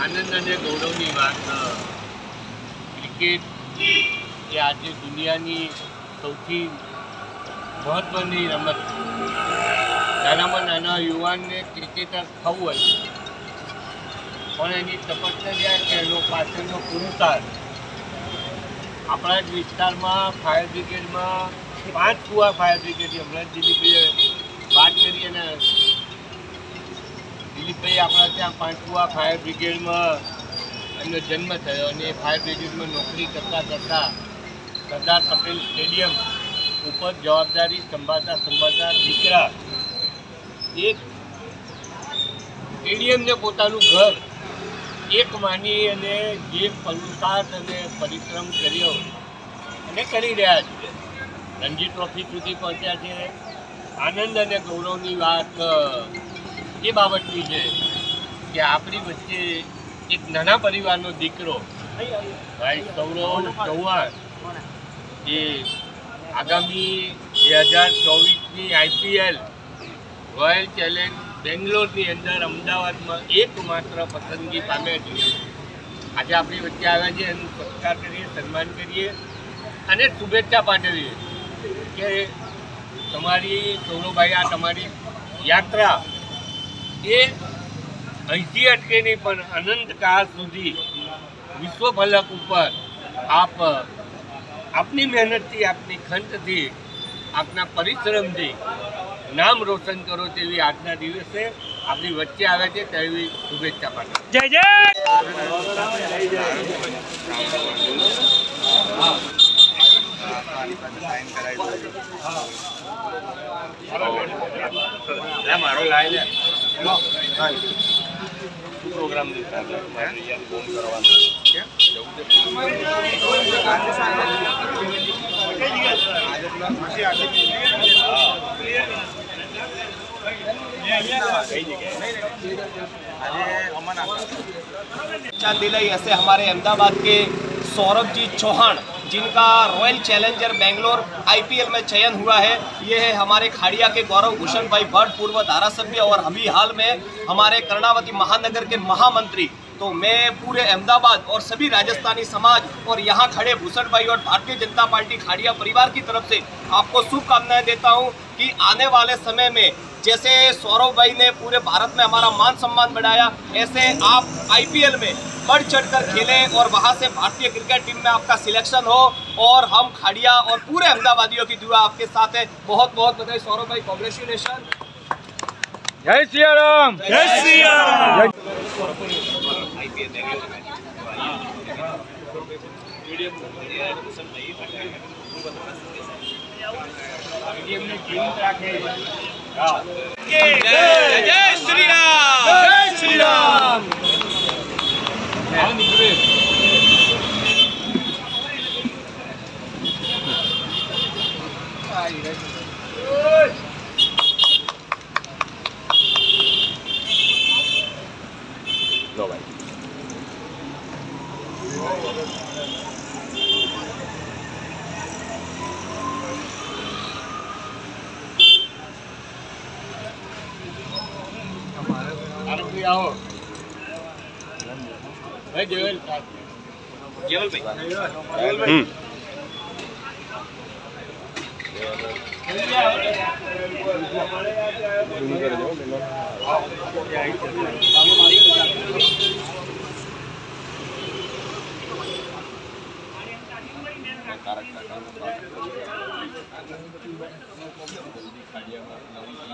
આનંદ અને ગૌરવની વાત ક્રિકેટ એ આજે દુનિયાની સૌથી મહત્ત્વની રમત. નાનામાં નાના યુવાનને ક્રિકેટર થવું હોય પણ એની તપશ્ચર્યા કે એનો પાછળનો પુરુષાર્થ. આપણા જ વિસ્તારમાં ફાયર બ્રિગેડમાં 5 કુવા ફાયર બ્રિગેડ હમણાં દિલીપભાઈએ વાત કરી અને દિલીપભાઈ આપણા ત્યાં 5 કુવા ફાયર બ્રિગેડમાં એમનો જન્મ થયો અને એ ફાયર બ્રિગેડમાં નોકરી કરતાં સરદાર પટેલ સ્ટેડિયમ ઉપર જવાબદારી સંભાળતા દીકરા એક સ્ટેડિયમને પોતાનું ઘર એક માની અને જે પુરુષાર્થ અને પરિશ્રમ કર્યો અને કરી રહ્યા છે, રણજી ટ્રોફી સુધી પહોંચ્યા છે. આનંદ અને ગૌરવની વાત એ બાબતની છે કે આપણી વચ્ચે એક નાના પરિવારનો દીકરો ભાઈ સૌરવ ચૌહાણ એ આગામી 2024ની IPL રોયલ ચેલેન્જ બેંગ્લોરની અંદર અમદાવાદમાં એકમાત્ર પસંદગી પામ્યા છે. આજે આપણી વચ્ચે આવ્યા છે, એનું સત્કાર કરીએ, સન્માન કરીએ અને શુભેચ્છા પાઠવીએ કે તમારી સૌરવભાઈ આ તમારી યાત્રા એ અહીંથી અટકે નહીં પણ અનંતકાળ સુધી વિશ્વ ફલક ઉપર આપની મહેનતથી, આપની ખંતથી, આપના પરિશ્રમથી નામ રોશન કરો તેવી આજના દિવસે આપણી વચ્ચે આવે છે તેવી શુભેચ્છા પાઠવું. જય જય. મારો લાઈ લે પ્રોગ્રામ ફોન કરવાનો दिलाई ऐसे हमारे अहमदाबाद के सौरभ जी चौहान जिनका रॉयल चैलेंजर बेंगलोर IPL में चयन हुआ है। ये है हमारे खाड़िया के गौरव भूषण भाई भट्ट, पूर्व धारासभ्य और अभी हाल में हमारे कर्णावती महानगर के महामंत्री। तो मैं पूरे अहमदाबाद और सभी राजस्थानी समाज और यहाँ खड़े भूषण भाई और भारतीय जनता पार्टी खाड़िया परिवार की तरफ से आपको शुभकामनाएं देता हूँ कि आने वाले समय में जैसे सौरभ भाई ने पूरे भारत में हमारा मान सम्मान बढ़ाया, ऐसे आप IPL में बढ़ चढ़कर खेलें और वहाँ से भारतीय क्रिकेट टीम में आपका सिलेक्शन हो और हम खाड़िया और पूरे अहमदाबादियों की दुआ आपके साथ है। बहुत बहुत बधाई सौरभ भाई, कॉन्ग्रेचुलेशन। जय सिया राम. जय सिया राम. जय श्री राम. जय श्री राम. लो भाई आओ भाई जेवल भाई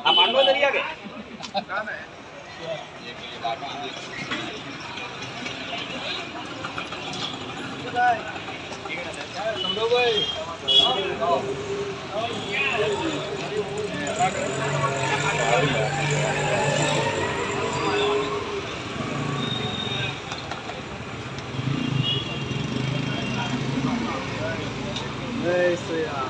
आप आंडो दरिया के जय श्री राम.